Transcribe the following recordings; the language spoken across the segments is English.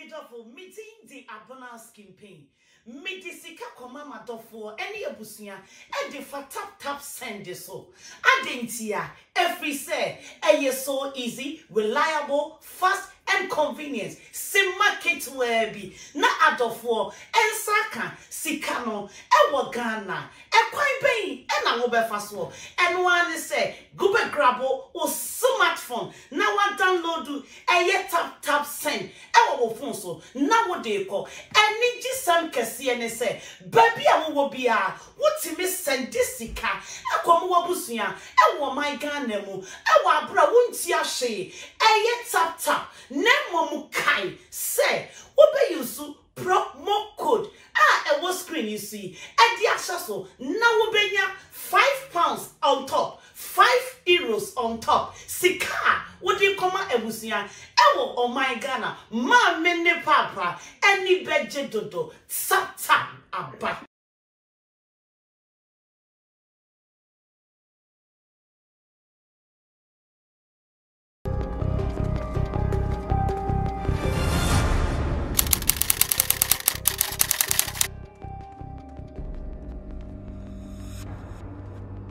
Camidoh meeting the abundance campaign. Medisika komama dofo any abusia e de fa tap send so adentia every say e so easy, reliable, fast and convenient. Sim market where be na adofo ensaka sikano e wo Ghana e kwan ben e na wo be fa so and one say go be grabo o smartphone na wa download e tap send e wo phone so na wo de ko any gisam kese ne say baby a wo bia wotimi send sika e kom wo busua e wo my Ghana mu e wo abra wonti ahwe e tap Nemo kai say obe yusu promo code e was screen you see and the access now obenya £5 on top, €5 on top. Sika what you come ebusia ewo oh my Ghana ma mene papa any budget dodo tap aba.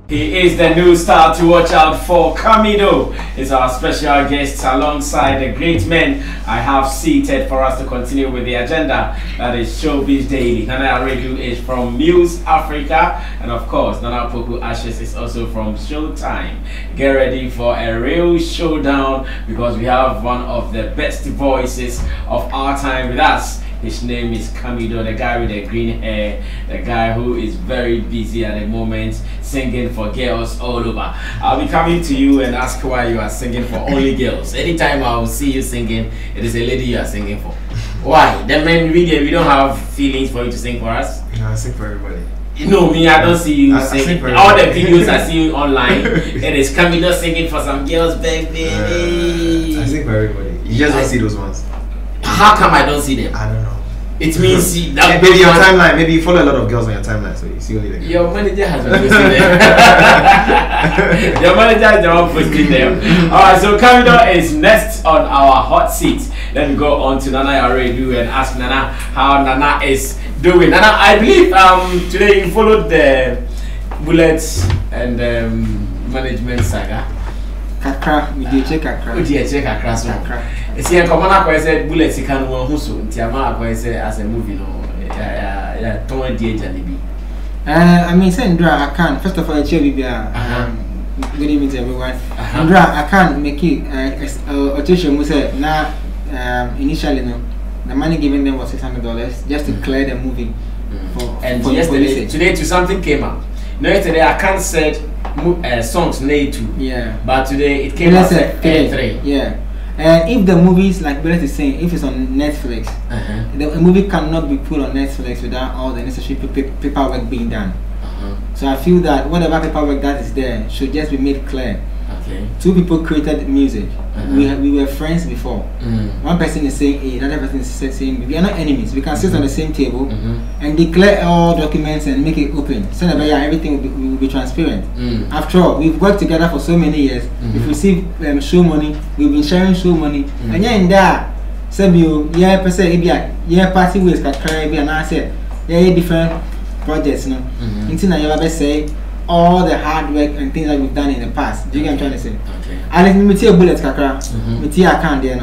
He is the new star to watch out for. Camidoh is our special guest alongside the great men I have seated for us to continue with the agenda. That is Showbiz Daily. Nana Aredu is from Muse Africa, and of course Nana Poku Ashes is also from Showtime. Get ready for a real showdown because we have one of the best voices of our time with us. His name is Camidoh, the guy with the green hair, the guy who is very busy at the moment singing for girls all over. I'll be coming to you and ask why you are singing for only girls. Anytime I will see you singing, it is a lady you are singing for. Why? The men we don't have feelings for you to sing for us? No, I sing for everybody. You know me, I don't see you sing. All the videos I see online, it is Camidoh singing for some girls, baby. I sing for everybody. You just don't see those ones. How come I don't see them? I don't know. It means that maybe your timeline, maybe you follow a lot of girls on your timeline, so you see only the girls. Your manager has been posting them. Your manager is the one posting them. Alright, so Camidoh is next on our hot seat. Let me go on to Nana Aredu and ask Nana how Nana is doing. Nana, I believe today you followed the bullets and management saga. Kakra, we did check Kakra. We did check Kakra. So, it's here. Come on, I said bullets. You can't want who so. Tiama, I said as a movie, no. Yeah. 20 Janibi. I mean, send Dra. I can't. First of all, good evening to everyone. Dra, I can't make it. Audition was now. Initially, no. The money given them was $600 just to clear the movie. And yesterday, today, something came up. No, yesterday I can't said songs need to. Yeah. But today it came out at 3. Yeah. And if the movies, like Bella is saying, if it's on Netflix, the movie cannot be put on Netflix without all the necessary paperwork being done. So I feel that whatever paperwork that is there should just be made clear. Okay. 2 people created music. We were friends before. One person is saying A, another person is saying B. We are not enemies. We can sit on the same table and declare all documents and make it open. So that everything will be transparent. After all, we've worked together for so many years. We've received show money. We've been sharing show money. And yeah, in that, party ways can carry and I said, different projects. No, until I ever say all the hard work and things that we've done in the past. Do you get what I'm trying to say? Okay. And let me tell you bullets, Kakra.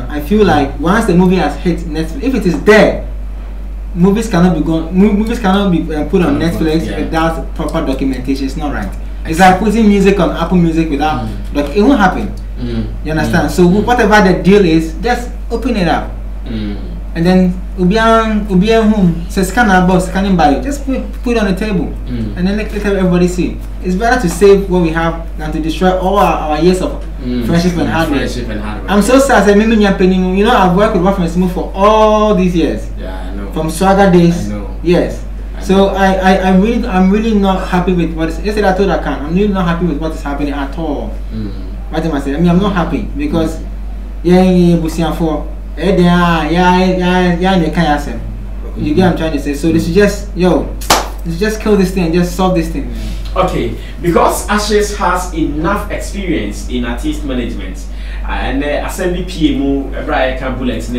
I feel like once the movie has hit Netflix, if it is there, movies cannot be put on Netflix without proper documentation. It's not right. It's like putting music on Apple Music without it won't happen. You understand? So whatever the deal is, just open it up. And then Ubian home says scanning by you. Just put it on the table and then let everybody see. It's better to save what we have than to destroy all our years of friendship and hard work. I'm so sad. You know, I've worked with Waffle Smooth for all these years. Yeah, I know. From Swagger days. I know. Yes. So I'm really not happy with what is. Yesterday I told Akan, I'm really not happy with what is happening at all. What am I saying? I mean, I'm not happy because you get what I'm trying to say. So this is just kill this thing, just solve this thing. Okay, because Ashes has enough experience in artist management and assembly PMO, Brian Bullets,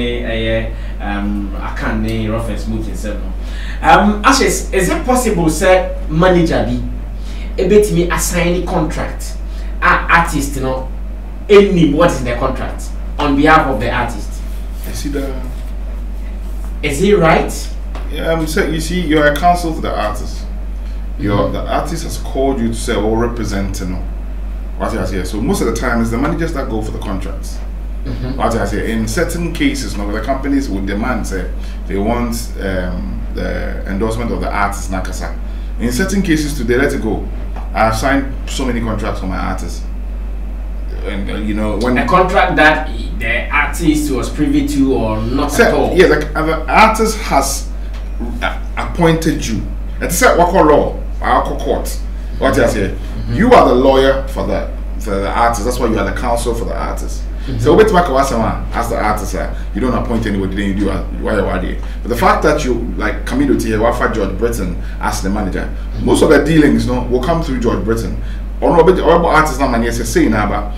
I can't name rough and smooth in seven. Ashes, is it possible, sir, manager be a bit me assign a contract? Artist, you know, any what is the contract on behalf of the artist? I see that. Is it right? Yeah, so you see, you're a counsel to the artist. The artist has called you to say, "Oh, represent, you know, what I say." So most of the time, it's the managers that go for the contracts. What I say, in certain cases, you know, the companies would demand, say, they want the endorsement of the artist, Nakasa. In certain cases, today, let it go. I've signed so many contracts for my artists. And you know, when a contract that the artist was privy to or not at all. Yeah, like the artist has appointed you. It's a what law, court. What I say, you are the lawyer for the artist. That's why you are the counsel for the artist. So wait back as the artist, you don't appoint anybody, then you do why you are there. But the fact that you like Camidoh here, Wafa George Britton as the manager, most of the dealings, you know, will come through George Britton. Or no, artists now money say now,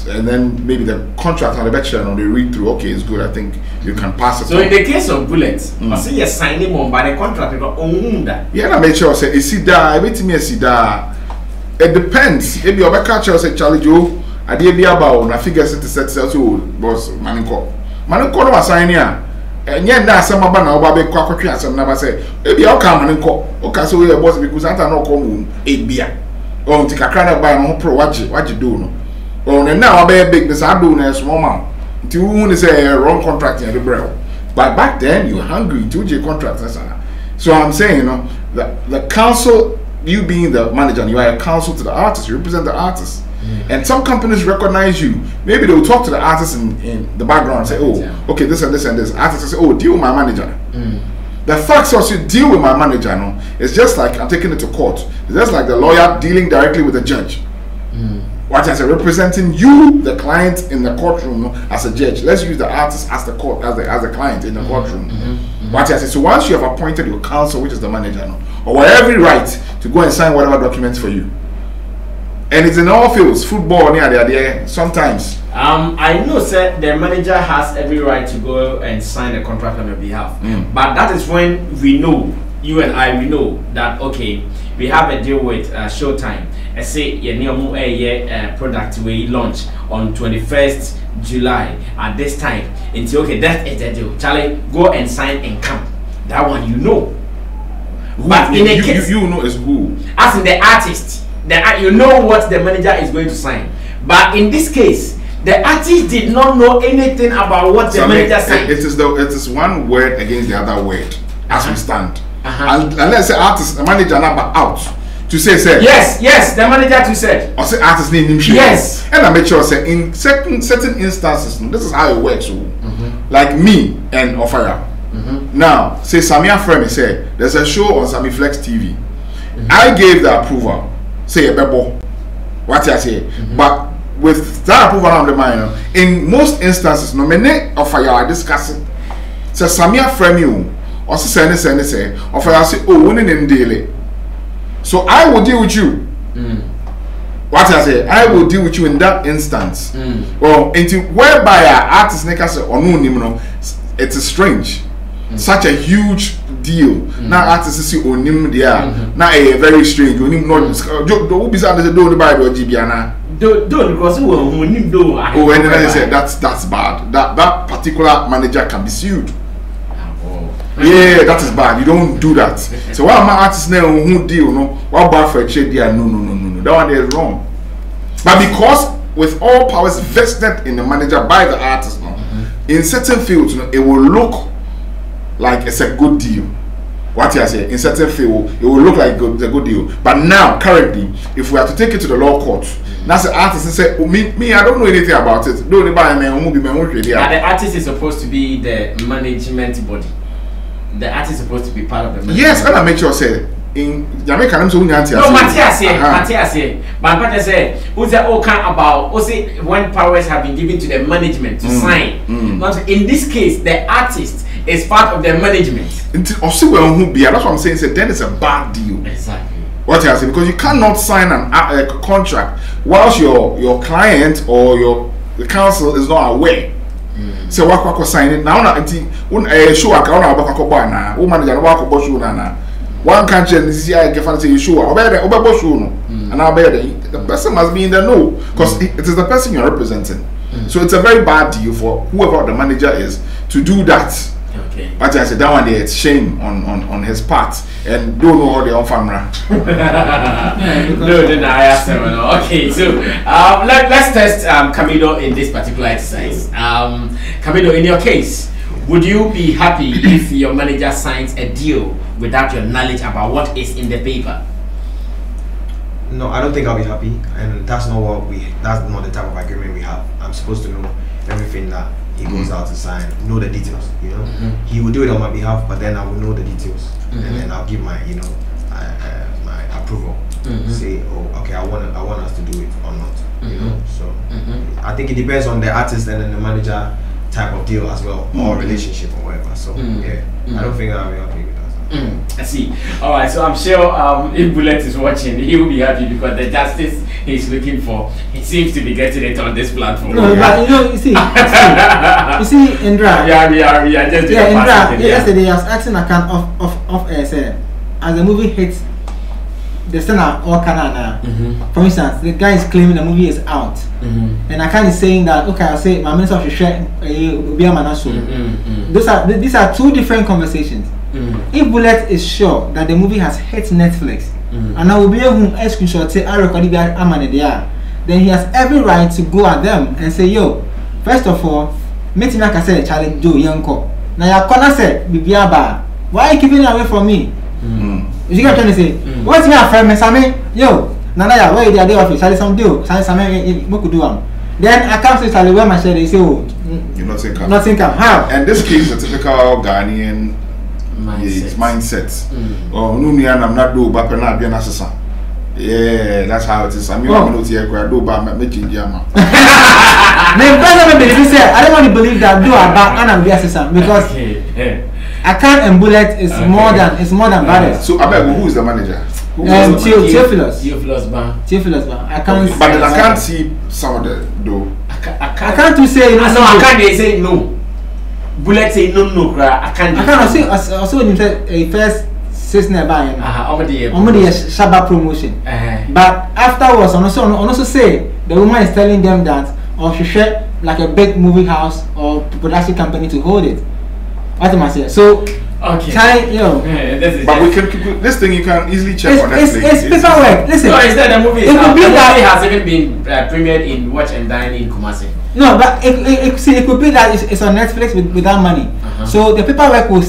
and then maybe the contract on the better and they read through. Okay, it's good. I think you can pass it. So in the case of bullets, I see you signing on by the contract. Yeah, I make sure say is that I wait me see that. It depends. If you ever catch us say Charlie Joe. I did be about na figures to set so boss maniko no assign here enye na asem aba na oba be kwa kwatwe asem na ba say e bia o ka maniko o ka so we boss because anta no come e bia o nti kakra na ba no pro waje do no o na oba big this ado na small man nti wu ni say wrong contract in the brew but back then you hungry to J contract so I'm saying, you know, the council, you being the manager, you are a counsel to the artist, you represent the artist. And some companies recognize you. Maybe they will talk to the artist in the background and say, oh, okay, this and this and this. Artist will say, oh, deal with my manager. The fact also deal with my manager, no, it's just like I'm taking it to court. It's just like the lawyer dealing directly with the judge. What I say, representing you, the client, in the courtroom, no, as a judge. Let's use the artist as the court, as the client in the courtroom. What I say, so once you have appointed your counsel, which is the manager, no, or every right to go and sign whatever documents for you. And it's in all fields, football, near sometimes. I know, sir, the manager has every right to go and sign a contract on your behalf. But that is when we know, you and I, we know that, okay, we have a deal with Showtime. I say, a product we launch on 21st July at this time. And okay, that is the deal. Charlie, go and sign and come. That one you know. But in a case, you know is who? As in the artist. You know what the manager is going to sign, but in this case, the artist did not know anything about what the manager signed. It is one word against the other word as we stand. And let's say artist, the manager number out to say yes, the manager to say or say artist name yes, and I make sure say in certain instances, this is how it works. Like me and Ofara. Now, say Sammy friend say there's a show on Sammy Flex TV. I gave the approval. Say a bebo, what I say, but with that approval on the mind, in most instances, no many of you are discussing. So Samia frame you, or say, or say, oh, winning in daily. So I will deal with you. What I say, I will deal with you in that instance. Well, into whereby our artist say or no, it is strange. Such a huge deal. Now artists see onim there. Now a very strange. Onim not do be say do buy do GBana. Do because onim do. Oh, and then I said that's bad. That particular manager can be sued. Yeah, that is bad. You don't do that. So why my artists now who deal no? What bad for a trade there? No. That one is wrong. But because with all powers vested in the manager by the artist, no, in certain fields, it will look like it's a good deal. What I say, in certain field, it will look like a good deal. But now, currently, if we are to take it to the law court, that's the artist and say, oh, me, I don't know anything about it. Don't buy me. The artist is supposed to be the management body. The artist is supposed to be part of the management. Yes, and I make sure say in Jamaica, I'm so Matthias here. But I say, who's that all kind about? Also, when powers have been given to the management to sign. Not in this case, the artist is part of the management. That's what I'm saying. So then it's a bad deal. Exactly. What I say, because you cannot sign a contract whilst your client or the council is not aware. So what sign it now? Show a crown about Cobana, woman and walk about show na. One country is here, I can say you show over show, and I'll bear the person must be in the know because it is the person you're representing. So it's a very bad deal for whoever the manager is to do that. Okay. But I said that one day it's shame on his part and don't know how they on camera. No, deny us. Okay, so let's test Camidoh in this particular exercise. Camidoh, in your case, would you be happy if your manager signs a deal without your knowledge about what is in the paper? No, I don't think I'll be happy, and that's not the type of agreement we have. I'm supposed to know everything that he goes out to sign, know the details, you know. He will do it on my behalf, but then I will know the details, and then I'll give my, you know, my approval. Say, oh, okay, I want us to do it or not, you know. So I think it depends on the artist and then the manager type of deal as well, or relationship or whatever. So yeah, I don't think I'll be happy with that. I see. All right, so I'm sure if Bullet is watching, he will be happy because the justice he's looking for, he seems to be getting it on this platform. No, but you know, you see, Indra. Yeah, just Indra. Yesterday I was asking account of as the movie hits the scenario or Canada. For instance, the guy is claiming the movie is out, and I is saying that okay, I'll say my minister should share these are two different conversations. If Bullet is sure that the movie has hit Netflix and I will be able to screenshot say I recorded that then he has every right to go at them and say, yo, first of all, meet me like I said, challenge Joe Yanko. Now your corner said, Bibiaba, why are you keeping it away from me? You get what I'm trying to say? What's my friend, Sammy? Yo, Nana, where is the day of it? Shall some do? Sammy, what could do? Then I come to Charlie where my share, they say, oh, you're not saying come. Nothing come. How? And this case is a typical Ghanaian mindset. Oh, no, I'm not do but not be an assassin. Yeah, that's how it is. I mean, I'm not here. I do but making Jama. I don't want to believe that do about and be assassin because I can't and Bullet is more than bad. So I bet who is the manager? Theophilus. I can't. But I can't see some of the though. I can't to say no. I can't. They say no. Bullet say no. I can't. I also when you said a first season by Shabba promotion. But afterwards, also say the woman is telling them that or she share like a big movie house or production company to hold it. What am I saying? So okay. But we can keep this thing. You can easily check on Netflix. It's paperwork. Listen. No, is that the movie? It could be that it has even been premiered in Watch and Dine in Kumasi. No, but it could be that it's on Netflix without money. So the paperwork will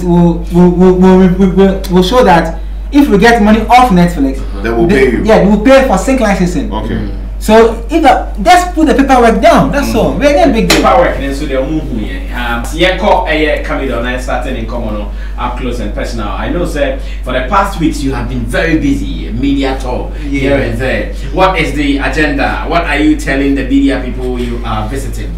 show that if we get money off Netflix, they will pay you. Yeah, they will pay for sync licensing. Okay. So if just put the paperwork down, that's all. Very big deal. Paperwork, then so they'll move here. Camidoh, and starting in common, up close and personal. I know, sir, for the past weeks you have been very busy, media tour here and there. What is the agenda? What are you telling the media people you are visiting?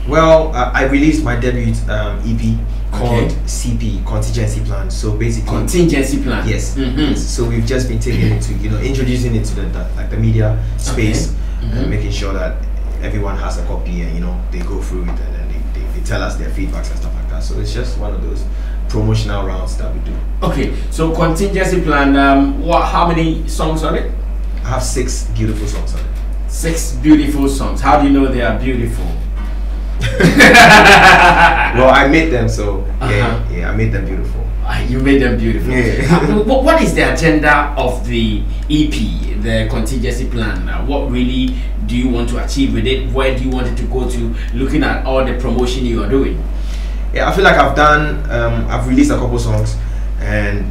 Well, I released my debut EP called CP, Contingency Plan. So basically, Contingency Plan. Yes. So we've just been taking it to, introducing it to the media space and making sure that everyone has a copy and they go through it and then they tell us their feedbacks and stuff like that. So it's just one of those promotional rounds that we do. Okay, so Contingency Plan. How many songs on it? I have 6 beautiful songs on it. 6 beautiful songs. How do you know they are beautiful? Well, I made them, so I made them beautiful. You made them beautiful. Yeah. What is the agenda of the EP, the Contingency Plan? What really do you want to achieve with it? Where do you want it to go to? Looking at all the promotion you are doing. Yeah, I feel like I've released a couple songs, and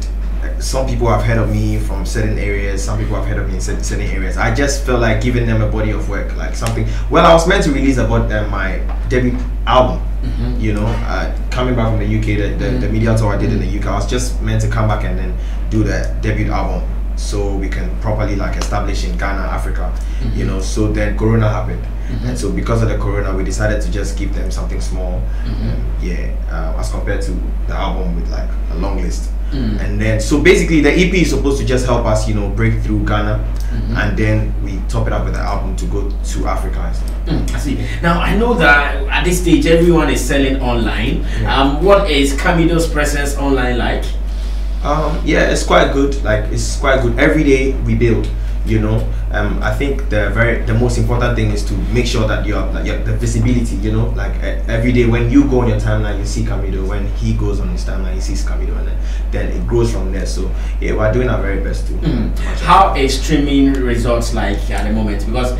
some people have heard of me from certain areas, some people have heard of me in certain areas. I just felt like giving them a body of work, like something. Well, I was meant to release about my debut album, coming back from the UK, the media tour I did in the UK. I was just meant to come back and then do the debut album so we can properly establish in Ghana, Africa, so then Corona happened. And so because of the Corona, we decided to just give them something small, as compared to the album with like a long list. And then, so basically the EP is supposed to just help us, break through Ghana, and then we top it up with the album to go to Africa and stuff. I see. Now I know that at this stage everyone is selling online. What is Camidoh's presence online like? Yeah, it's quite good. Like, it's quite good. Every day we build. You know, I think the most important thing is to make sure that you have the visibility. You know, like every day when you go on your timeline, you see Camidoh. When he goes on his timeline, he sees Camidoh, and then it grows from there. So yeah, we're doing our very best to. How is streaming results like at the moment? Because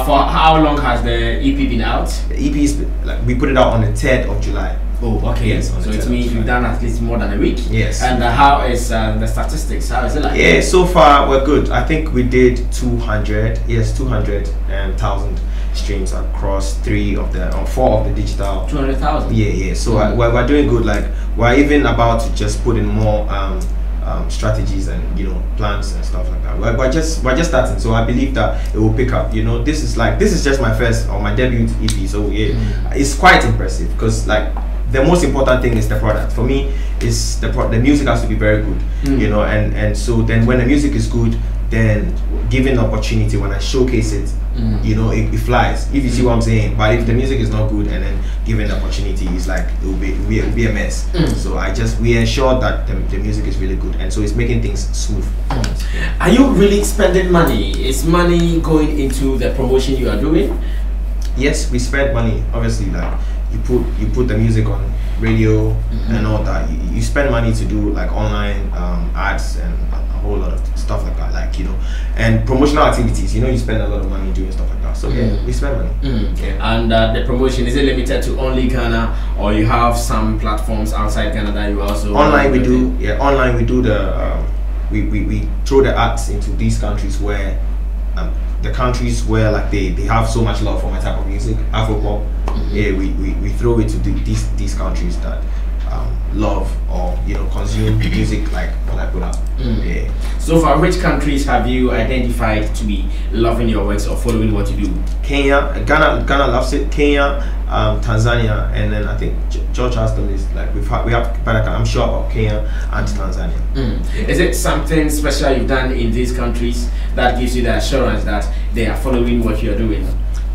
for how long has the EP been out? The EP is like, we put it out on the 3rd of July. Oh, okay. Yes, so it means you've done at least more than a week. Yes. And how is the statistics? How is it like? Yeah, so far we're good. I think we did 200,000 streams across 4 of the digital. 200,000. Yeah. So we're doing good. Like, we're even about to just put in more strategies and plans and stuff like that. We're just starting, so I believe that it will pick up. This is just my first or my debut EP, so yeah, it's quite impressive because like the most important thing is the product. For me, is the music has to be very good, and so then when the music is good, then given the opportunity when I showcase it, it flies. If you see what I'm saying. But if the music is not good and then given the opportunity, it's like it will be a mess. So we ensure that the music is really good, and so it's making things smooth. Are you really spending money? Is money going into the promotion you are doing? Yes, we spend money. Obviously, like you put the music on radio and all that. You spend money to do like online ads and a whole lot of stuff like that, and promotional activities. You spend a lot of money doing stuff like that. So yeah, we spend money. And the promotion, is it limited to only Ghana, or you have some platforms outside Ghana that you also online? We do the we throw the ads into these countries where like they have so much love for my type of music, Afropop. Yeah, we throw it to these countries that love or consume music like what I put out. Yeah. So far, which countries have you identified to be loving your works or following what you do? Kenya, Ghana loves it. Kenya, Tanzania, and then I think George Aston is like we have, but I'm sure about Kenya and Tanzania. Is it something special you've done in these countries that gives you the assurance that they are following what you're doing?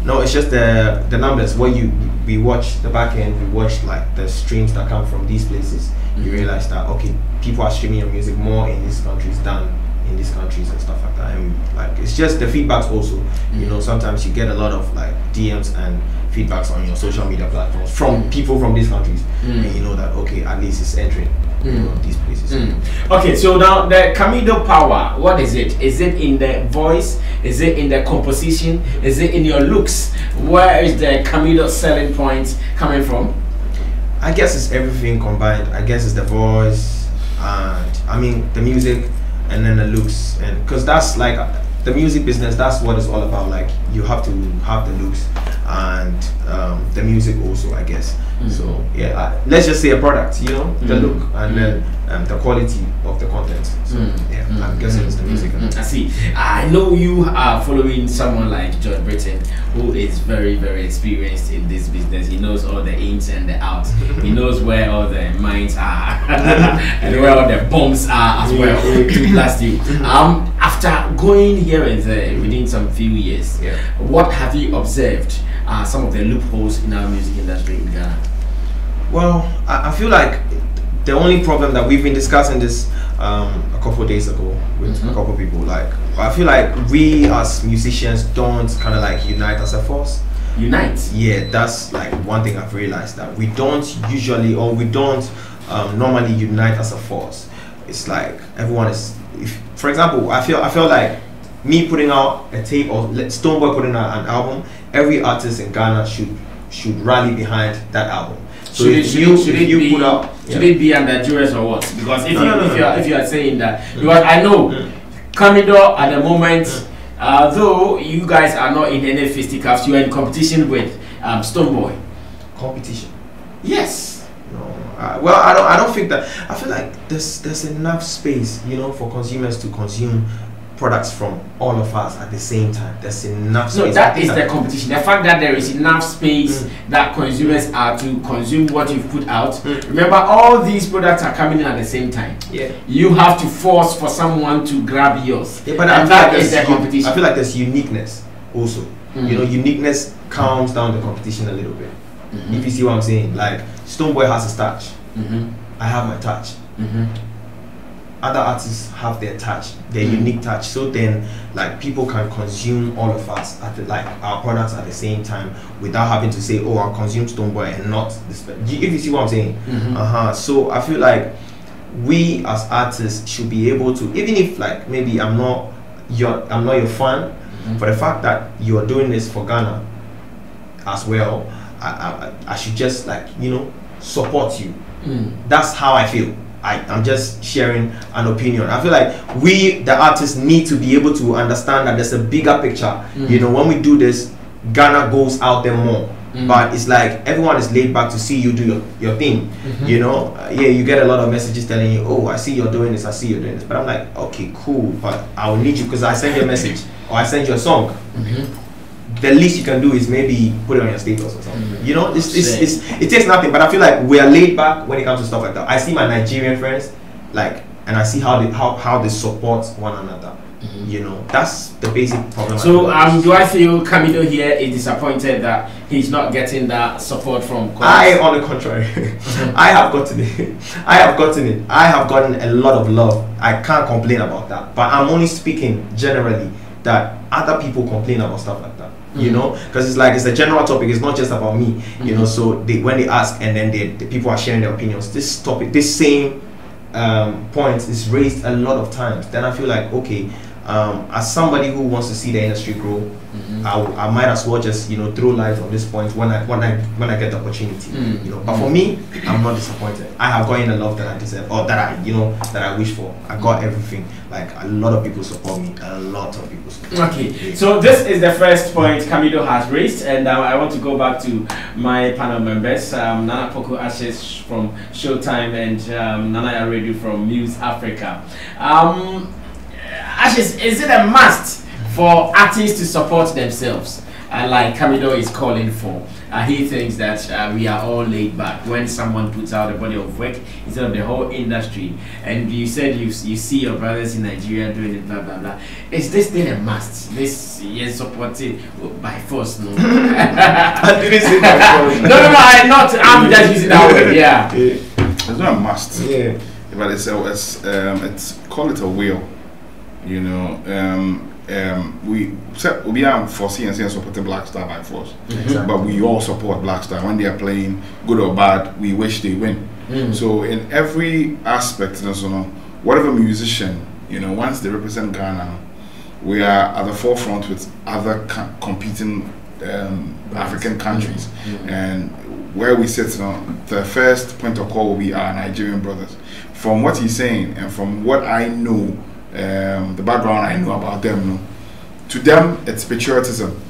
No, it's just the numbers. We watch the back end, we watch like the streams that come from these places. You realize that okay, people are streaming your music more in these countries than in these countries and stuff like that. And like it's just the feedbacks also. Sometimes you get a lot of like DMs and feedbacks on your social media platforms from people from these countries, and you know that okay, at least it's entering these places. Okay, so now the Camidoh power, what is it? Is it in the voice? Is it in the composition? Is it in your looks? Where is the Camidoh selling points coming from? I guess it's everything combined. I guess it's the voice and I mean the music and then the looks, and because that's like the music business, that's what it's all about. Like you have to have the looks and the music also, I guess. So yeah, let's just say a product, the look and then the quality of the content. So yeah, I'm guessing it's the music. I see. I know you are following someone like George Britton, who is very, very experienced in this business. He knows all the ins and the outs. He knows where all the mines are and where all the bombs are as well to blast you. After going here and there within some few years, what have you observed some of the loopholes in our music industry in Ghana? Well, I feel like the only problem that we've been discussing this a couple of days ago with a couple of people, like I feel like we as musicians don't kind of like unite as a force. Unite? Yeah, that's like one thing I've realized, that we don't usually, or we don't normally unite as a force. It's like everyone is, for example, I feel like me putting out a tape or Stonebwoy putting out an album, every artist in Ghana should rally behind that album. So should it be under duress or what? Because if you are saying that, because I know Camidoh at the moment, though you guys are not in any fisticuffs, you are in competition with Stonebwoy. Competition? Yes. No. Well, I don't think that. I feel like there's enough space, for consumers to consume products from all of us at the same time. There's enough space. No, that is the competition. The fact that there is enough space that consumers are to consume what you've put out. Remember, all these products are coming in at the same time. Yeah. You have to force for someone to grab yours. Yeah, but that is the competition. I feel like there's uniqueness. also. You know, uniqueness calms down the competition a little bit. If you see what I'm saying, like Stonebwoy has his touch. I have my touch. Other artists have their touch, their unique touch. So then, like, people can consume all of us at the, like our products at the same time without having to say, "Oh, I'll consume Stonebwoy and not this." If you see what I'm saying, So I feel like we as artists should be able to, even if like maybe I'm not your fan, for the fact that you are doing this for Ghana as well, I should just, like, you know, support you. That's how I feel. I'm just sharing an opinion. I feel like we, the artists, need to be able to understand that there's a bigger picture. You know, when we do this, Ghana goes out there more. But it's like everyone is laid back to see you do your thing. You know, yeah, you get a lot of messages telling you, "Oh, I see you're doing this, I see you're doing this." But I'm like, okay, cool, but I will need you because I send you a message or I send you a song. The least you can do is maybe put it on your status or something. You know, it takes nothing. But I feel like we are laid back when it comes to stuff like that. I see my Nigerian friends, like, and I see how they support one another. You know, that's the basic problem. So do I feel Camidoh here is disappointed that he's not getting that support from I, on the contrary, I have gotten it. I have gotten a lot of love. I can't complain about that. But I'm only speaking generally that other people complain about stuff like that. You know, because it's like it's a general topic. It's not just about me. You know, so when they ask and then the people are sharing their opinions, this topic, this same point is raised a lot of times. Then I feel like, okay, as somebody who wants to see the industry grow, I might as well just, you know, throw light on this point when I get the opportunity. You know, but for me, I'm not disappointed. I have gotten the love that I deserve, or that I wish for. I got everything. Like, a lot of people support me. A lot of people support me. Okay, so this is the first point Camidoh has raised, and I want to go back to my panel members, Nana Poku Ashes from Showtime and Nana Yaredu from Muse Africa. Ashes, is it a must for artists to support themselves, like Camidoh is calling for? He thinks that we are all laid back when someone puts out a body of work instead of the whole industry. And you said you see your brothers in Nigeria doing it, blah blah blah. Is this thing a must? This is supported by force? No. I didn't say by force. I'm just using that word. Yeah. It's not a must. Yeah. But it's call it a will. You know, we are foreseeing and supporting Black Star by force, but we all support Black Star when they are playing, good or bad. We wish they win. So in every aspect, you know, whatever musician, you know, once they represent Ghana, we are at the forefront with other competing African countries, and where we sit, you know, the first point of call will be our Nigerian brothers. From what he's saying and from what I know. The background I know about them, you know, to them it's patriotism,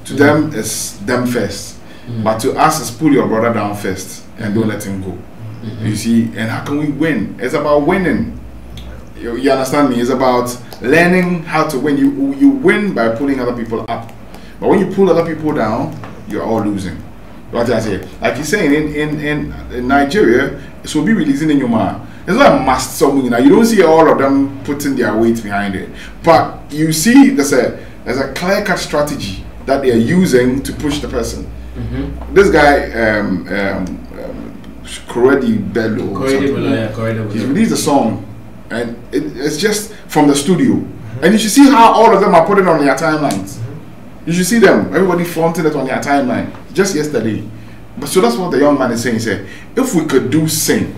to them it's them first, but to us it's pull your brother down first and don't let him go. You see, and how can we win? It's about winning. You understand me? It's about learning how to win. You win by pulling other people up, but when you pull other people down, you're all losing. What I say, like you're saying in Nigeria, it will be releasing in your mind. It's not a must song, you know. You don't see all of them putting their weight behind it, but you see there's a clear-cut strategy that they are using to push the person. This guy, Koredi Bello, he released a song, and it's just from the studio, and you should see how all of them are putting it on their timelines. You should see them, everybody flaunting it on their timeline just yesterday. But so that's what the young man is saying. He said, if we could do sing.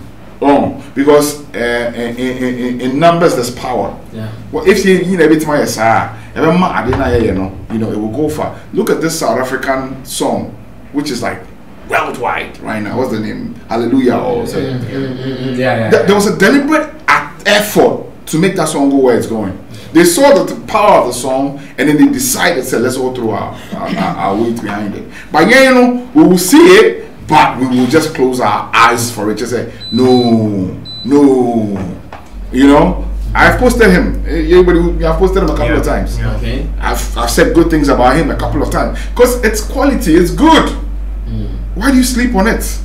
Because in numbers there's power. Yeah. Well, if you know, it will go far. Look at this South African song, which is like worldwide right now. What's the name? Hallelujah. Or there was a deliberate effort to make that song go where it's going. They saw the power of the song, and then they decided, say, let's go through our weight behind it. But yeah, you know, we will see it. But we will just close our eyes for it. Just say, no. You know, I've posted him. I've posted him a couple of times. Yeah, okay. I've said good things about him a couple of times. Because it's quality, it's good. Why do you sleep on it?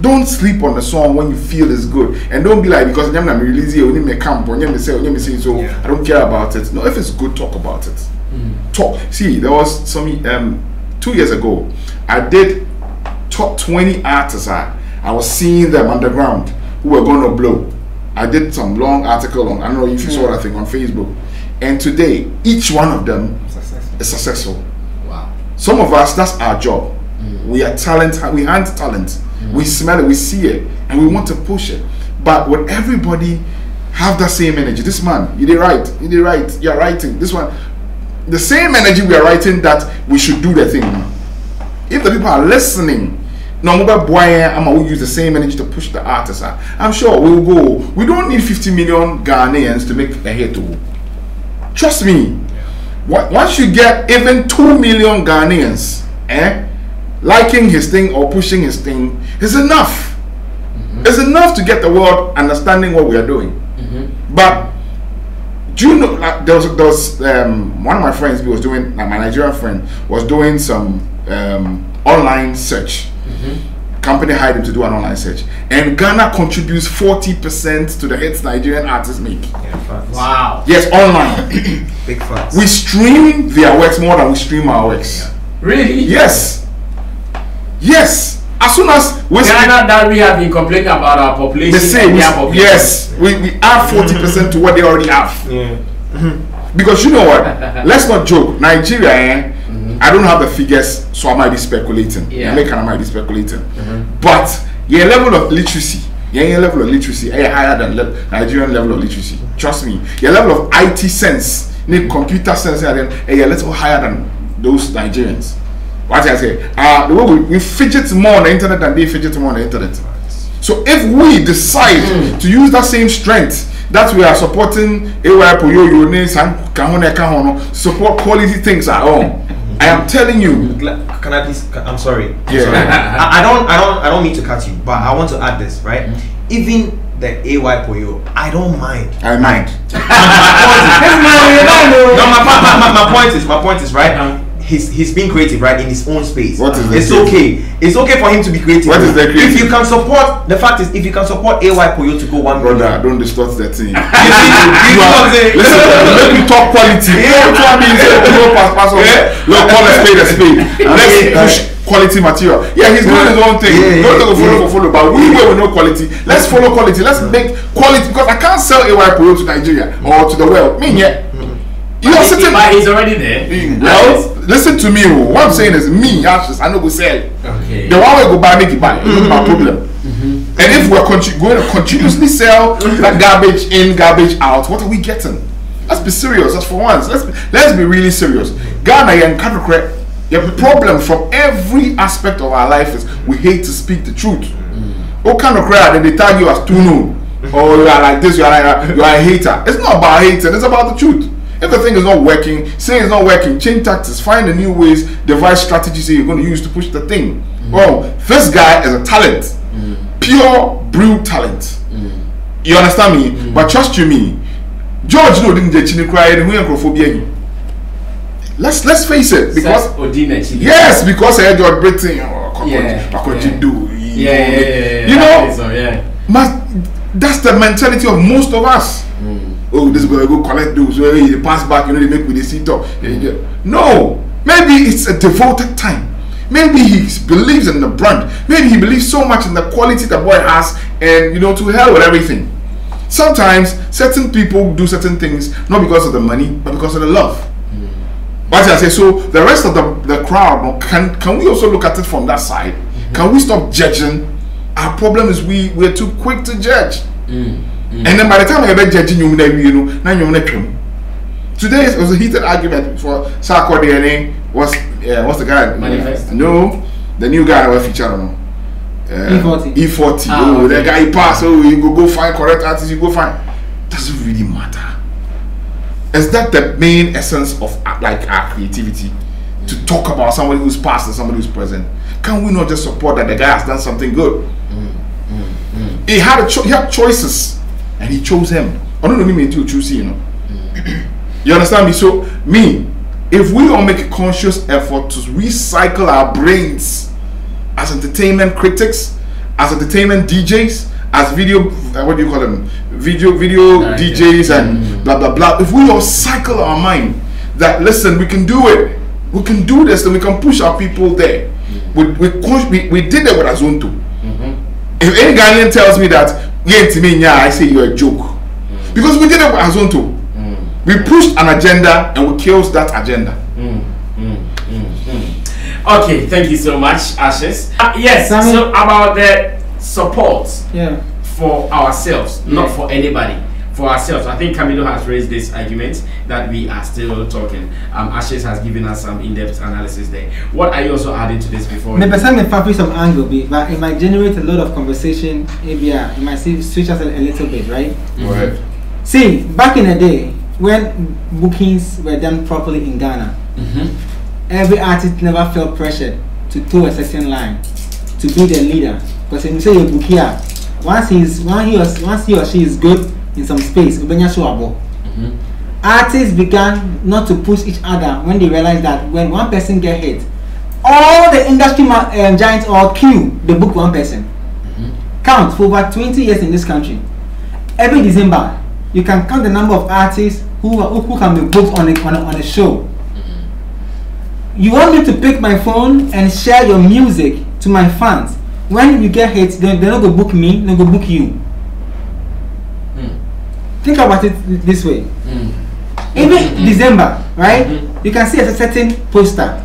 Don't sleep on the song when you feel it's good. And don't be like, because I'm releasing it, so I don't care about it. No, if it's good, talk about it. top. See, there was some 2 years ago. I did top 20 artists. I was seeing them underground who were going to blow. I did some long article on. I don't know if you saw that thing on Facebook. And today, each one of them is successful. Wow. Some of us, that's our job. We are talent. We hunt talent. We smell it. We see it, and we want to push it. But would everybody have that same energy? This man, you did right. You did right. You're writing. This one, the same energy we are writing that we should do the thing. If the people are listening, no matter boy, I'm gonna use the same energy to push the artists. I'm sure we will go. We don't need 50 million Ghanaians to make a hit. Trust me. Once you get even 2 million Ghanaians, liking his thing or pushing his thing is enough. It's enough to get the world understanding what we are doing. But do you know, like, there was one of my friends, he was doing, like, my Nigerian friend was doing some online search. Company hired him to do an online search, and Ghana contributes 40% to the hits Nigerian artists make. Wow. Yes, online. Big facts. We stream their works more than we stream our works. Really? Yes. Yes. As soon as we Ghana, that we have been complaining about our population. they say population. yes, we add 40% to what they already have. Yeah. Because you know what? Let's not joke. Nigeria, I don't have the figures, so I might be speculating. Yeah. I might be speculating. But your level of literacy, higher than Nigerian level of literacy. Trust me. Your level of IT sense, computer sense, a little higher than those Nigerians. What I say? The way we fidget more on the internet than they fidget more on the internet. So if we decide to use that same strength that we are supporting support quality things at home, I am telling you. Can I please? I'm sorry. Yeah. Sorry. I don't mean to cut you, but I want to add this, right? Even the AY Poyo, I don't mind. I mind. My point is right. He's being creative, right, in his own space. What is it's okay. It's okay for him to be creative. What is the creative? If you can support, the fact is, if you can support AY Poyo to go 1 million. Brother, don't distort the thing. Listen, let me talk quality. Yeah, what I mean, let's play the spade. Let's push quality material. Yeah, he's doing his own thing. Don't follow. But we with no quality. Let's follow quality. Let's make quality, because I can't sell AY Poyo to Nigeria or to the world. You are sitting. But he's already there. Well, listen to me. What I'm saying is, I know go sell. Okay. The one way go buy, make it buy. It's not my problem. And if we're going to continuously sell that garbage in, garbage out, what are we getting? Let's be serious. That's for once. Let's be really serious. Ghana and Kadokre, the problem from every aspect of our life is we hate to speak the truth. What kind of crowd? Then they tag you as too known, or you are like this. You are a hater. It's not about hating. It's about the truth. If the thing is not working, say it's not working, change tactics, find the new ways, devise strategies that you're going to use to push the thing. Well, this guy is a talent, pure brute talent. You understand me? But trust you me, George no didn't get chini cry and we Let's face it, because yes, because I George Britain you know, that's the mentality of most of us. Oh, this guy go collect those. He pass back, they make with the seat up. No, maybe it's a devoted time. Maybe he believes in the brand. Maybe he believes so much in the quality the boy has, and to hell with everything. Sometimes certain people do certain things not because of the money, but because of the love. But I say, so the rest of the crowd, can we also look at it from that side? Can we stop judging? Our problem is we're too quick to judge. And then by the time I get judging you, now you're today was a heated argument for Sarko DNA. What's the guy? Manifest? No, the new guy was featured on E40. E40. Okay. The guy he passed. You go find correct artists. You go find. Doesn't really matter. Is that the main essence of like our creativity? To talk about somebody who's past and somebody who's present. Can we not just support that the guy has done something good? He had choices, and he chose him. I don't know me to choose, You understand me? So if we all make a conscious effort to recycle our brains as entertainment critics, as entertainment DJs, as video video DJs and blah blah blah. If we all cycle our mind, that listen, we can do it. We can do this, and we can push our people there. We did it with Azonto. If any Ghanaian tells me that I say you're a joke. Because we did it with Azonto. We pushed an agenda and we killed that agenda. Okay, thank you so much, Ashes. Yes, Sammy? so about the support for ourselves, not Yeah. for anybody, for ourselves. I think Camidoh has raised this argument that we are still talking. Ashes has given us some in-depth analysis there. What are you also adding to this before? Maybe some some angle, but it might generate a lot of conversation. Maybe it might switch us a little bit, right? Go ahead. See, back in the day when bookings were done properly in Ghana, every artist never felt pressured to toe a certain line, to be the leader. Because if you say you book here, once he or she is good in some space, artists began not to push each other when they realized that when one person get hit, all the industry giants or queue, they book one person. Count for over 20 years in this country. Every December, you can count the number of artists who can be booked on a show. You want me to pick my phone and share your music to my fans. When you get hit, they're not going to book me, they're going to book you. Think about it this way. Even December, right? You can see a certain poster.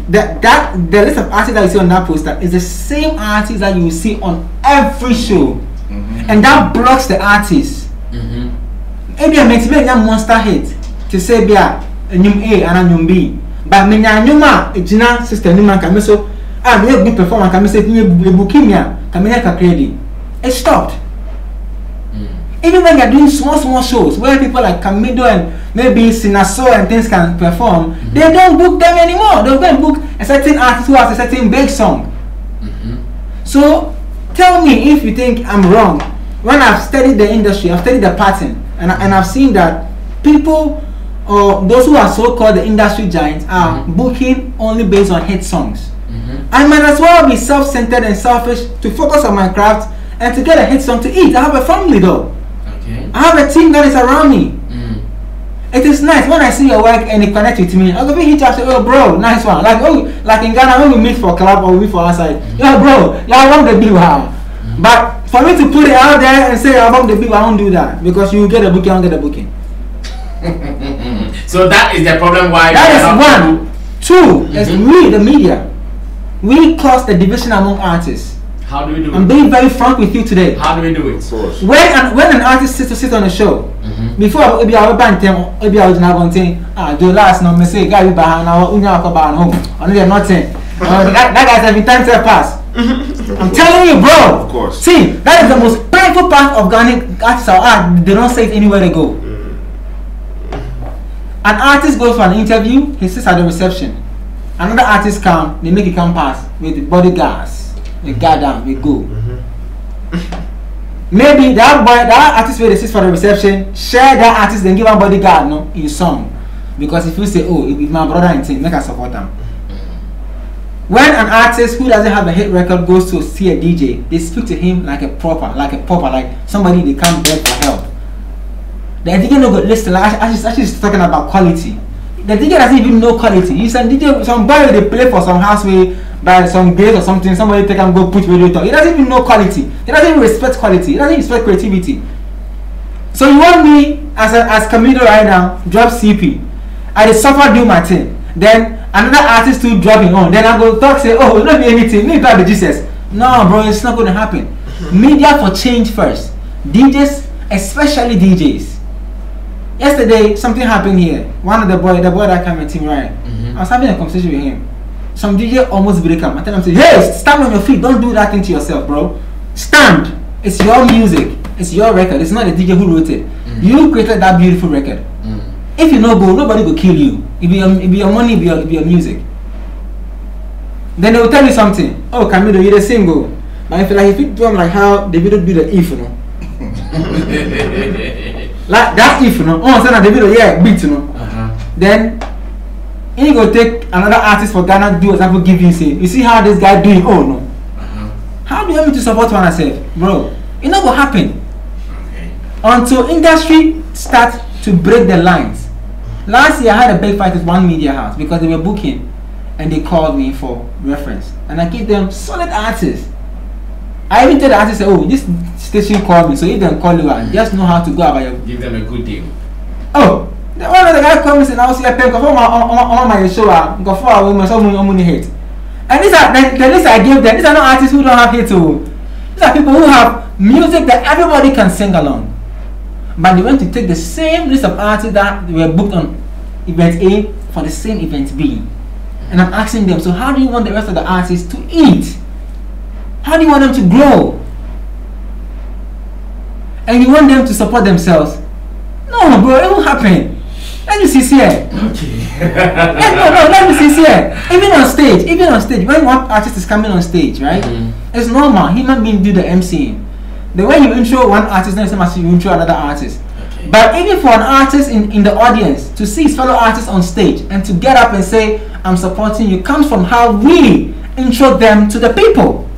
The list of artists that you see on that poster is the same artists that you will see on every show. And that blocks the artist. Maybe I make a monster hit to say be a new A and a new B. But me nyuma ejina sister ni man can so me good performer can say me bukimia can me credit. It stopped. Even when you're doing small shows where people like Camidoh and maybe Sinaso and things can perform, they don't book them anymore. They'll go and book a certain artist who has a certain big song. So tell me if you think I'm wrong. When I've studied the industry, I've studied the pattern, and I've seen that people or those who are so-called the industry giants are booking only based on hit songs. I might as well be self-centered and selfish to focus on my craft and to get a hit song to eat. I have a family though. I have a team that is around me. It is nice when I see your work and it connects with me. I'll go hit you and say, oh bro, nice one. Like in Ghana when we meet for club or we meet for outside, yo bro, I want the bill. But for me to put it out there and say I want the bill, I won't do that because you will get a booking, I won't get a booking. So that is the problem why that is one. Two, is we, the media. We cause the division among artists. How do we do it? I'm being very frank with you today. How do we do it? When an artist sits on a show, before maybe I will ban them, maybe I will not go and do last no me say guy you ban now unya ko ban home. Only they're nothing. That guy's every time to pass. I'm telling you, bro. Of course. See, that is the most painful part of Ghanaian artists. They don't say it anywhere they go. An artist goes for an interview, he sits at the reception. Another artist come, they make it come pass with the bodyguards. They guard down, they go. Maybe that artist where they sit for the reception, share that artist, then give a bodyguard in song. Because if you say, oh, if my brother and thing, make us support them. When an artist who doesn't have a hit record goes to see a DJ, they speak to him like somebody they come beg for help. The DJ no go listen. Actually, talking about quality. The DJ doesn't even know quality. You some DJ, some boy they play for some house way by some gates or something. Somebody take and go put radio talk. He doesn't even know quality. He doesn't even respect quality. He doesn't respect creativity. So you want me as Camidoh right now drop CP? I just suffer do my thing. Then another artist to drop it on. Then I go talk say, oh, it's not be anything. Maybe that be Jesus. No, bro, it's not going to happen. Media for change first. DJs, especially DJs. Yesterday, something happened here. One of the boy that came with him, right? I was having a conversation with him. Some DJ almost break up. I tell him, hey, stand on your feet. Don't do that thing to yourself, bro. Stand. It's your music. It's your record. It's not the DJ who wrote it. You created that beautiful record. If you no go, nobody will kill you. It be your money, it be your music. Then they will tell you something. Oh, Camidoh, you're the single. But I feel like if you do like how Davido do the if, you know. Like that if, you know. Oh, so Davido, yeah, beat, you know. Then he go take another artist for Ghana do example give you say, you see how this guy doing? Oh no. How do you want me to support one myself, bro? It not gonna happen until industry start to break the lines. Last year I had a big fight with one media house because they were booking and they called me for reference and I gave them solid artists. I even told the artist, oh, this station called me, so if they call you out, just know how to go about your... Give them a good deal. Oh, one of the guy comes and I'll see a pen on my show, go for a woman, someone hate. And these are the list I gave them, these are not artists who don't have hate too. These are people who have music that everybody can sing along. But they went to take the same list of artists that were booked on event A for the same event B. And I'm asking them, so how do you want the rest of the artists to eat? How do you want them to grow? And you want them to support themselves? No, bro, it won't happen. Let me see here. Okay. No, let me see here. Even on stage, when one artist is coming on stage, right? It's normal. Human beings do the MCing. The way you intro one artist, not the same as you intro another artist. Okay. But even for an artist in the audience to see his fellow artists on stage and to get up and say, I'm supporting you, comes from how we intro them to the people.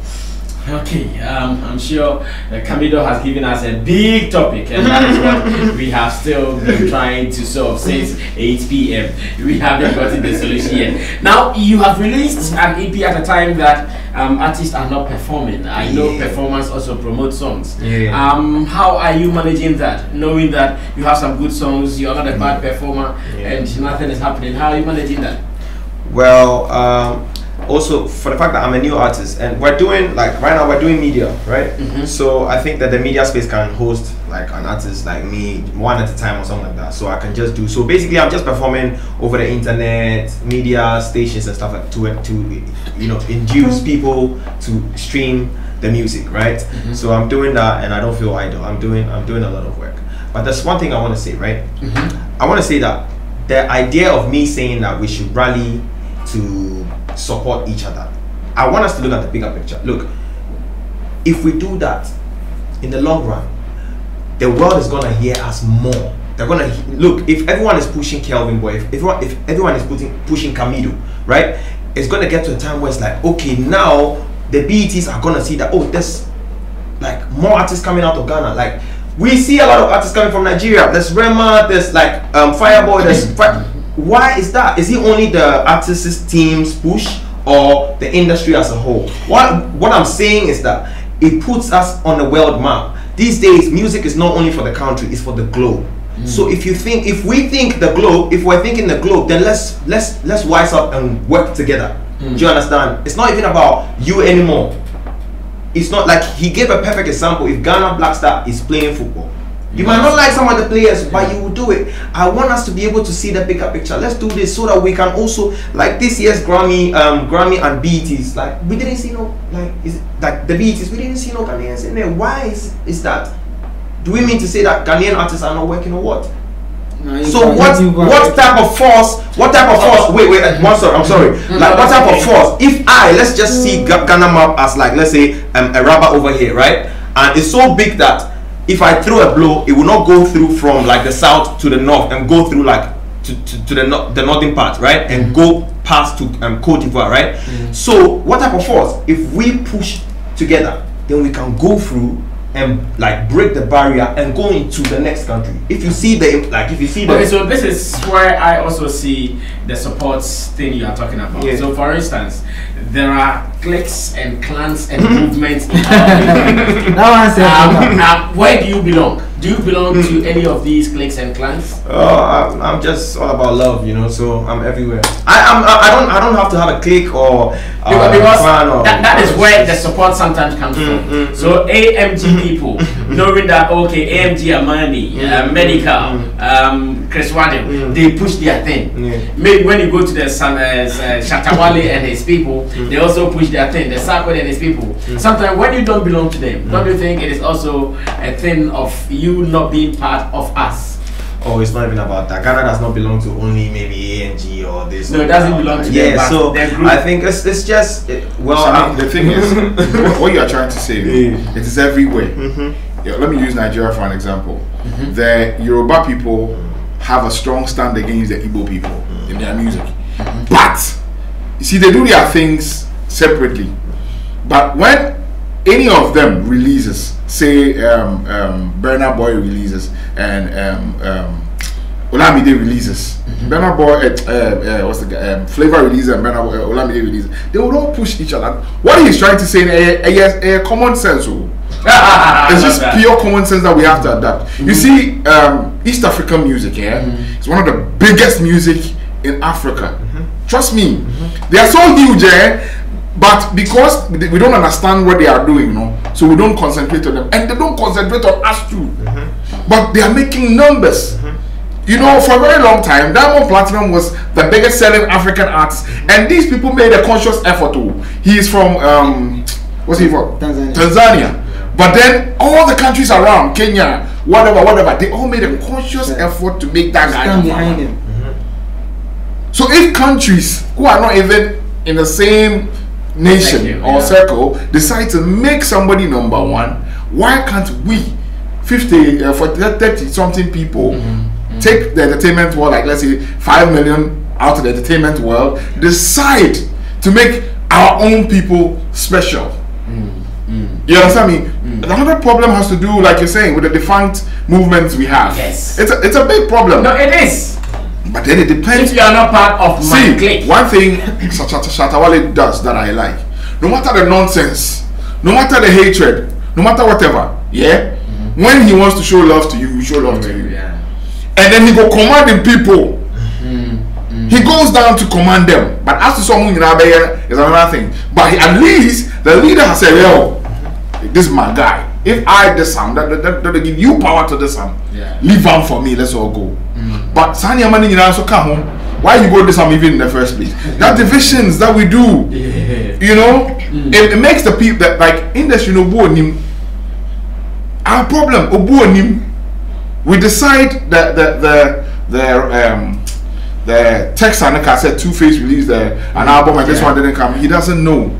Okay, I'm sure Camidoh has given us a big topic, and that is what we have still been trying to solve since 8 p.m. We haven't gotten the solution yet. Now, you have released an EP at a time that artists are not performing. I know performance also promotes songs. How are you managing that, knowing that you have some good songs, you're not a bad performer, and nothing is happening? How are you managing that? Well, also for the fact that I'm a new artist and we're doing, like right now we're doing media, right? So I think that the media space can host like an artist like me one at a time or something like that, so I can just do, so basically I'm just performing over the internet, media stations and stuff like to you know, induce people to stream the music, right? So I'm doing that and I don't feel idle. I'm doing a lot of work. But there's one thing I want to say, right? I want to say that the idea of me saying that we should rally to support each other, I want us to look at the bigger picture. Look, if we do that, in the long run, the world is gonna hear us more. They're gonna look. If everyone is pushing Kelvin Boy, if everyone is pushing Camidoh, right? It's gonna get to a time where it's like, okay, now the BETs are gonna see that, oh, there's like more artists coming out of Ghana. Like we see a lot of artists coming from Nigeria. There's Rema, there's like Fireboy, there's why is that? Is it only the artists' teams push or the industry as a whole? What I'm saying is that it puts us on the world map. These days, music is not only for the country, it's for the globe. So if we think the globe, if we're thinking the globe, then let's wise up and work together. Do you understand? It's not even about you anymore. It's not like he gave a perfect example. If Ghana Black Star is playing football, you might not like some of the players, but you will do it. I want us to be able to see the bigger picture. Let's do this so that we can also, like this year's Grammy and BETs, like we didn't see no, like the BETs, we didn't see no Ghanaians in there. Why is that? Do we mean to say that Ghanaian artists are not working or what? No, so what type of force? Wait, I'm sorry. Like what type of force? If let's just see Ghana map as like, let's say a rubber over here, right? And it's so big that if I throw a blow, it will not go through from like the south to the north and go through like to the northern part, right? And go past to Cote d'Ivoire, right? So what type of force? If we push together, then we can go through and like break the barrier and go into the next country. If you see the okay, so this is where I also see the support thing you are talking about. So for instance, there are cliques and clans and movements in our where do you belong? Do you belong to any of these cliques and clans? I'm just all about love, you know. So I'm everywhere. I don't have to have a clique or because clan or that is where the support sometimes comes from. So AMG people knowing that okay, AMG Amani, Medical, Chris Waddell, they push their thing. Maybe when you go to the Shatawale and his people, they also push their thing. The Sarkwell and his people. Sometimes when you don't belong to them, don't you think it is also a thing of you not being part of us? Oh, it's not even about that. Ghana does not belong to only maybe ANG or this. No, it doesn't belong to them. Yeah, so I think it's just well. The thing is, what you are trying to say, it is everywhere. Let me use Nigeria for an example. The Yoruba people have a strong stand against the Igbo people in their music, but you see, they do their things separately. But when any of them releases, say Burna Boy releases and Olamide releases. Burna Boy, what's the guy? Flavor releases and Olamide releases. They would all push each other. What he's trying to say is common sense. It's just pure common sense that we have to adapt. You see, East African music, it's one of the biggest music in Africa. Trust me, they are so huge, but because we don't understand what they are doing, so we don't concentrate on them, and they don't concentrate on us too. But they are making numbers. You know, for a very long time, Diamond Platinum was the biggest selling African artist, and these people made a conscious effort to. He is from what's he from? Tanzania. But then all the countries around, Kenya, whatever, they all made a conscious effort to make that guy behind him. So if countries who are not even in the same nation or circle decide to make somebody number one, why can't we 30 something people take the entertainment world, like let's say 5 million out of the entertainment world, decide to make our own people special? You understand me? Another problem has to do, like you're saying, with the defunct movements we have. Yes. It's a big problem. No, it is. But then it depends. If you are not part of my clique. One thing Shatawale does that I like, no matter the nonsense, no matter the hatred, no matter whatever, when he wants to show love to you, he show love to you. And then he go commanding people. He goes down to command them. But as to someone in Abeya is another thing. But at least the leader has said, yo, this is my guy. If I do some, that give you power to do some. Leave on for me, let's all go. But Sanya Mani, you also come home. Why you go do some even in the first place? That divisions that we do, you know, it makes the people that like industry no bonim. Our problem, obuonim. We decide that the Texanica said Two-Face released an album and this one didn't come. He doesn't know.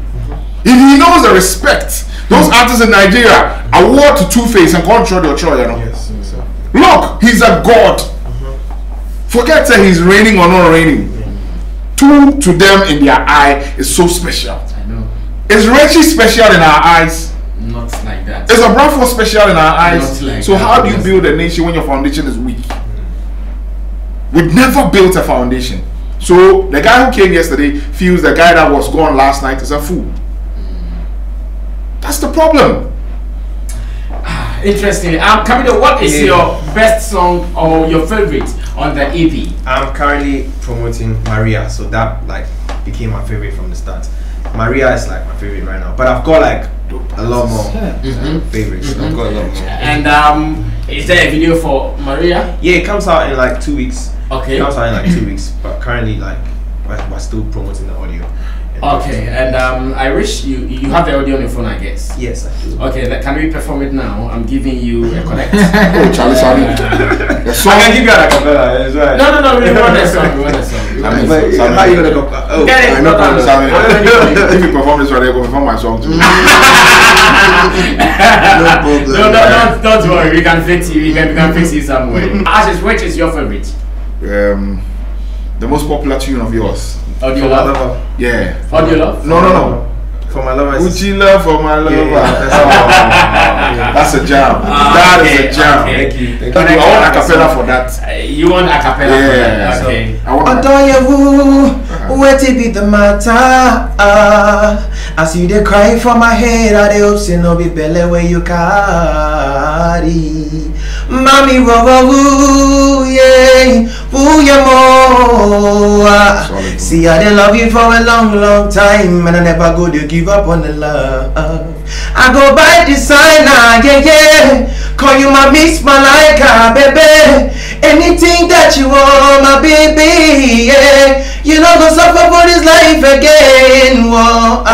If he knows the respect, those artists in Nigeria award to Two-Face and control your choice, you know. Yes, look, he's a god. Forget that he's reigning or not reigning. Two to them in their eye is so special. I know. Is Reggie special in our eyes? Not like that. Is a Bradford special in our eyes? Like so how do you build a nation when your foundation is weak? We've never built a foundation. So the guy who came yesterday feels the guy that was gone last night is a fool. That's the problem. Interesting. Camidoh, what is your best song or your favorite on the EP? I'm currently promoting Maria, so that like became my favorite from the start. Maria is like my favorite right now, but I've got like a lot more favorites. I've got a lot more. And is there a video for Maria? Yeah, it comes out in like 2 weeks. Okay. It comes out in like 2 weeks, but currently like we're still promoting the audio. Okay, and I wish you have the audio on your phone, I guess. Yes, I do. Okay, can we perform it now? I'm giving you a connect. Oh, Charlie, sorry. I can give you a cappella. That's right. No, we want a song. How you gonna go? Oh, I know Sammy. If you perform this right, I go perform my song too. No problem. Don't worry. We can fix you. We can fix you somewhere. Ashes, which is your favorite? The most popular tune of yours. Audio Love? Yeah. Audio Love? No. For my lover. Uchi Love for my lover. Yeah, that's a jam. That is a jam. Okay. Thank you. I want a cappella for that. You want a cappella for that? Okay. I want where to be the matter? As you they cry for my head, I they hope say no be belly where you carry. Mommy, woo, yeah, woo, yeah, more. See, I they love you for a long time, and I never go to give up on the love. I go by designer, yeah. Call you my Miss Malika, baby. Anything that you want, my baby, yeah. You know go suffer for this life again. Whoa,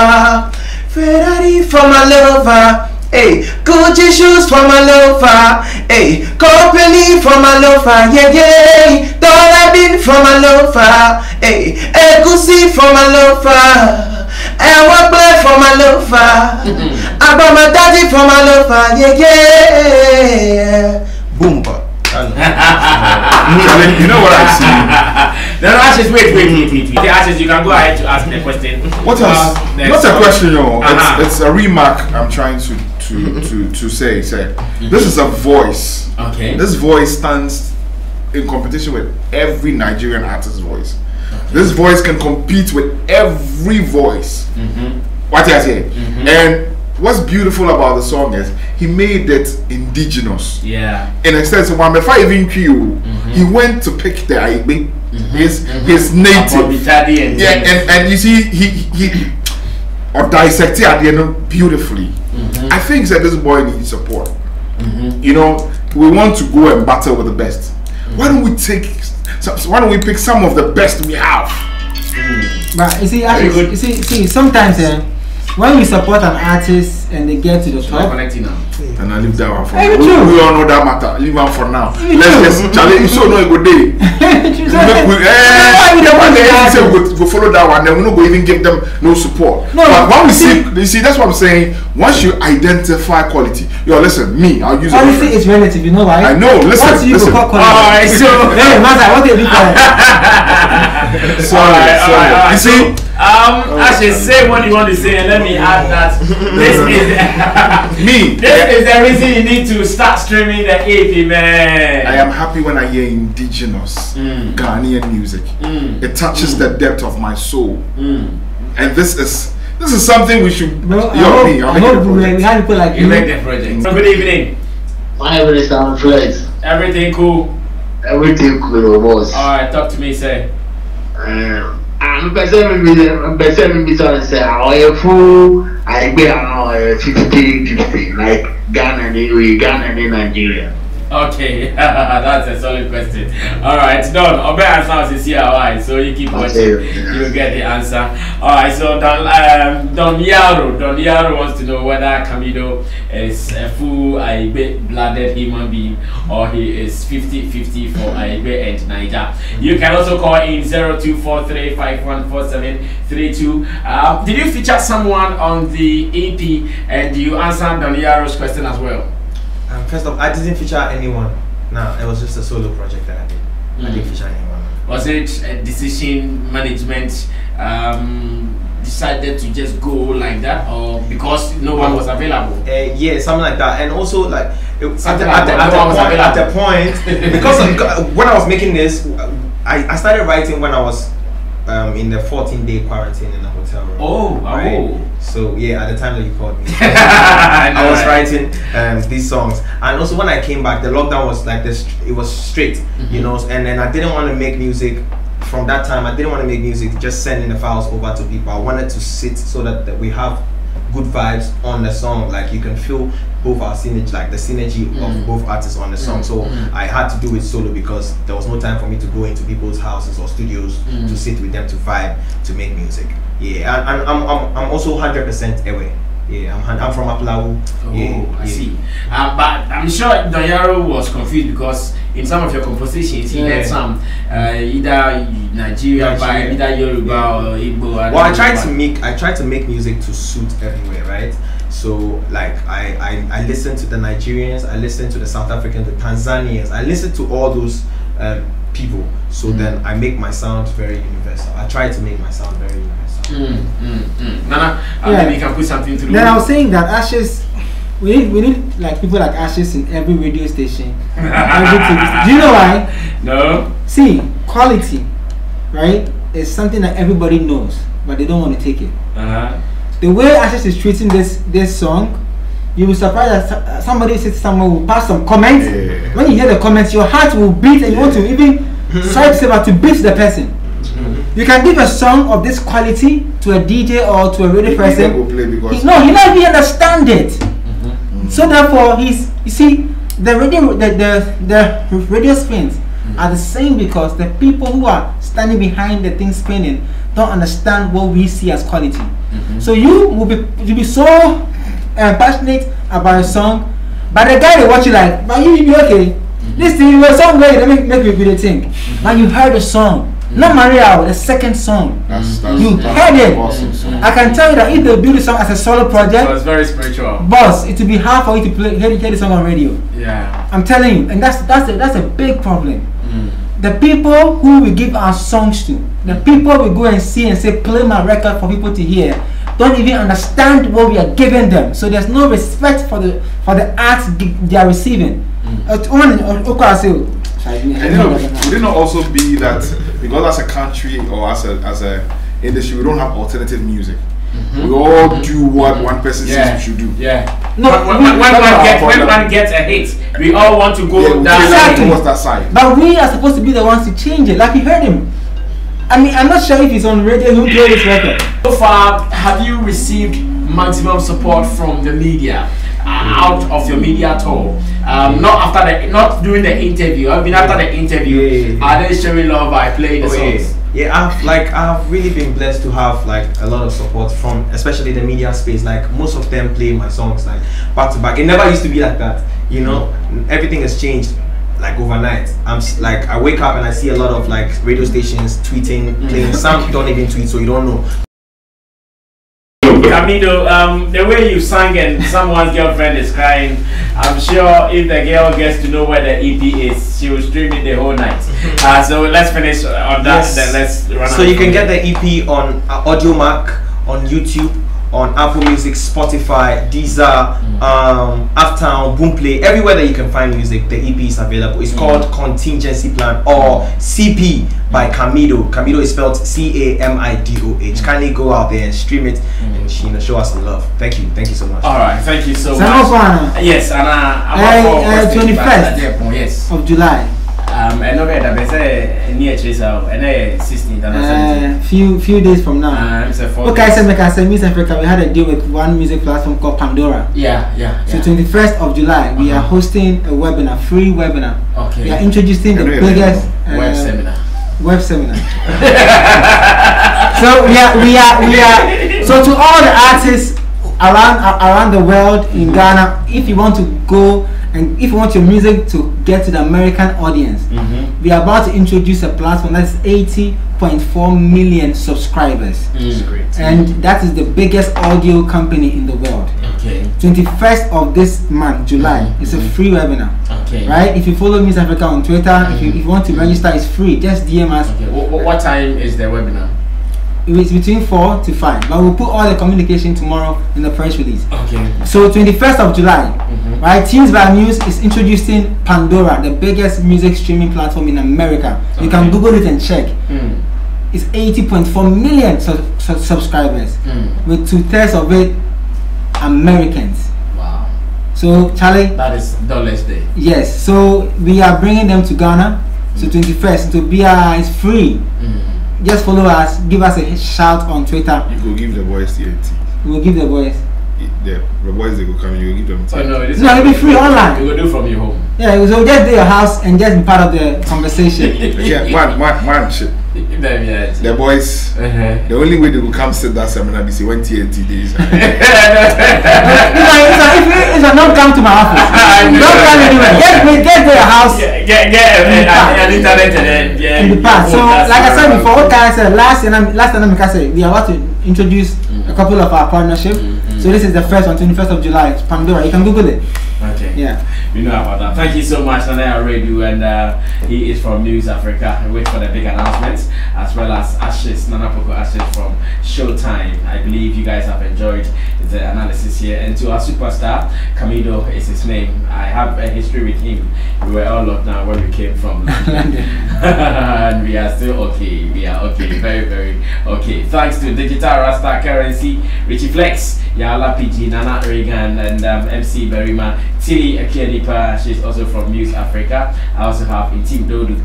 Ferrari for my lover. Hey, Gucci shoes for my lover. Hey, company for my lover. Yeah. Dollar bin for my lover. Hey, Egusi for my lover. I want blood for my lover. I bought my daddy for my lover. Yeah. Boom. You know what I see? No, Ashes, wait. Okay, Ashes, you can go ahead to ask me a question. What else? Not a question, yo. It's a remark I'm trying to say. This is a voice. Okay. This voice stands in competition with every Nigerian artist's voice. This voice can compete with every voice. What I say? And what's beautiful about the song is he made it indigenous. Yeah. In a sense, when before even he went to pick the Aigbe, his native. Yeah, and you see he or dissected at the end beautifully. I think that this boy needs support. You know, we want to go and battle with the best. Why don't we pick some of the best we have? But you see, actually, see, sometimes when we support an artist and they get to the top, and I leave that one for now. We all know that matter. Leave one for now. Let's just challenge. You so know a good day. We follow that one. Then we not go even give them no support. No, but when we see, you see, that's what I'm saying. Once you identify quality, yo, listen, me, I'll use it. Honestly, it's relative. You know why? I know. Listen. Alright, so what do you do? You see. I should say what you want to say, and let me add that this is the reason you need to start streaming the EP, man. I am happy when I hear indigenous Ghanaian music. It touches the depth of my soul, and this is something we should. No, we have people like you make the project. So good evening. My name is Flex. Everything cool. Everything cool, boss. All right, talk to me, say. I'm perceiving me to say, "Oh, fool! I be on 50-50, like Ghana and Nigeria." Okay, that's a solid question. All right, Don. Obe answer is here, alright. So you keep watching, you'll get the answer. All right. So Don Yaro wants to know whether Camidoh is a full Aibe-blooded human being or he is 50-50 for Aibe and Niger. You can also call in 0243514732. Did you feature someone on the EP, and do you answer Don Yaro's question as well? First off, I didn't feature anyone. No, it was just a solo project that I did. I didn't feature anyone. Was it a decision management decided to just go like that, or because no one was available? Yeah, something like that. And also like at the point because when I was making this, I started writing when I was in the 14-day quarantine in the hotel room. Oh. So yeah, at the time that you called me, I was writing these songs. And also when I came back, the lockdown was like this. It was straight, you know. And then I didn't want to make music. From that time, I didn't want to make music just sending the files over to people. I wanted to sit so that we have good vibes on the song. Like you can feel both our synergy, like the synergy of both artists on the song. So I had to do it solo because there was no time for me to go into people's houses or studios to sit with them to vibe to make music. Yeah, and I'm also 100% away. Yeah, I'm from Aplau. I see. But I'm sure Don Yaro was confused because in some of your compositions he had some either Nigeria vibe, either Yoruba or Igbo. Well, I tried to make music to suit everywhere, right? So like I listen to the Nigerians, I listen to the South Africans, the Tanzanians, I listen to all those people. So then I make my sound very universal. I try to make my sound very universal. Nana, maybe you can put something through. Then I was saying that Ashes, we need like people like Ashes in every radio station. Everything. Do you know why? No. See, quality, right, is something that everybody knows, but they don't want to take it. The way Ashes is treating this song, you will be surprised that somebody says someone will pass some comments. When you hear the comments, your heart will beat and you want to even try to beat the person. You can give a song of this quality to a DJ or to a radio person. He not even understand it. So therefore, you see the radio spins are the same because the people who are standing behind the thing spinning don't understand what we see as quality. So you'll be so passionate about a song, but the guy they watch you like, but you be okay. This thing was song where they make you really think. But you heard the song. Not Maria, the second song. You heard it. Awesome. I can tell you that if they do the song as a solo project, so it's very spiritual. Boss, it will be hard for you to hear the song on radio. Yeah. I'm telling you, and that's a big problem. The people who we give our songs to, the people we go and see and say, play my record for people to hear, don't even understand what we are giving them. So there's no respect for the art they are receiving. Would it not also be that because as a country or as a industry we don't have alternative music? We all do what one person says we should do. Yeah. No, when one gets a hit, we all want to go towards that side. But we are supposed to be the ones to change it. Like you heard him. I mean, I'm not sure if he's on radio. Who played this record? So far, have you received maximum support from the media out of your media tour? Not during the interview. I mean, after the interview, are they showing love by playing the songs? Yeah, I've really been blessed to have like a lot of support from especially the media space. Like most of them play my songs like back to back. It never used to be like that, you know. Everything has changed like overnight. I wake up and I see a lot of like radio stations tweeting, playing. Some don't even tweet, so you don't know. Camidoh, the way you sang and someone's girlfriend is crying, I'm sure if the girl gets to know where the EP is, she will stream it the whole night. So let's finish on that. Yes. Then let's run. So you can get the EP on Audio Mac, on YouTube, on Apple Music, Spotify, Deezer, Uptown, Boomplay, everywhere that you can find music. The EP is available. It's called Contingency Plan or CP by Camidoh. Camidoh is spelled C-A-M-I-D-O-H. Kindly go out there and stream it and show us some love. Thank you so much. All right, thank you so much. Yes, and 21st yes of July. And near 16th and few days from now. Okay, I said Miss Africa. We had a deal with one music platform called Pandora. So 21st of July, we are hosting a webinar, free webinar. Okay. We are introducing the biggest web seminar. So we are. So to all the artists around the world in Ghana, if you want to go and if you want your music to get to the American audience, we are about to introduce a platform that's 80.4 million subscribers. And that is the biggest audio company in the world. 21st of this month, July, it's a free webinar. Right? If you follow Miss Africa on Twitter, if you want to register, it's free. Just DM us. What time is the webinar? It's between 4 to 5, but we'll put all the communication tomorrow in the press release. So 21st of July, right? Tunes by News is introducing Pandora, the biggest music streaming platform in America. You can Google it and check. It's 80.4 million subscribers, with 2/3 of it Americans. Wow. So Charlie, that is Dollars Day. Yes. So we are bringing them to Ghana. So 21st to be it's free. Just follow us, give us a shout on Twitter. You go give the boys the tea. We will give the boys. The boys they go come, you will give them tea. Oh, no, it'll be free online. You will do from your home. Yeah, so just do your house and just be part of the conversation. man, shit. The boys, the only way they will come sit that seminar is when TNT days. If you not come to my office, don't come anywhere. Get to your house. Get an internet and in the past. So, like I said before, last time I said we are about to introduce a couple of our partnerships. So this is the first on 21st of July. It's Pandora. You can Google it. Okay. Yeah. We know about that. Thank you so much, Nana Radio, and he is from News Africa. I wait for the big announcements, as well as Ashes, Nana Poko Ashes from Showtime. I believe you guys have enjoyed the analysis here. And to our superstar, Camidoh is his name. I have a history with him. We were all locked down when we came from London. And we are still okay. We are okay. Very, very okay. Thanks to Digital Rasta Currency, Richie Flex, Yala PG, Nana Reagan, and MC Berima, Tilly Akianipa. She's also from News Africa. I also have Intim Dodu,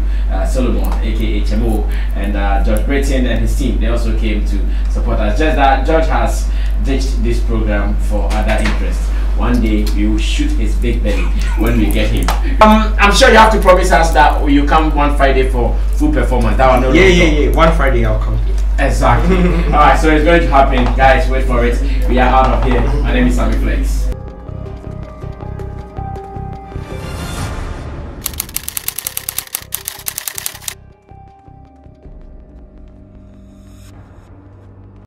Solomon, aka HMO, and George Breton and his team. They also came to support us. Just that George has ditched this program for other interests. One day we will shoot his big belly when we get him. I'm sure you have to promise us that you come one Friday for full performance. That one, yeah. One Friday I'll come. Exactly. Alright, so it's going to happen. Guys, wait for it. We are out of here. My name is Sammy Flex.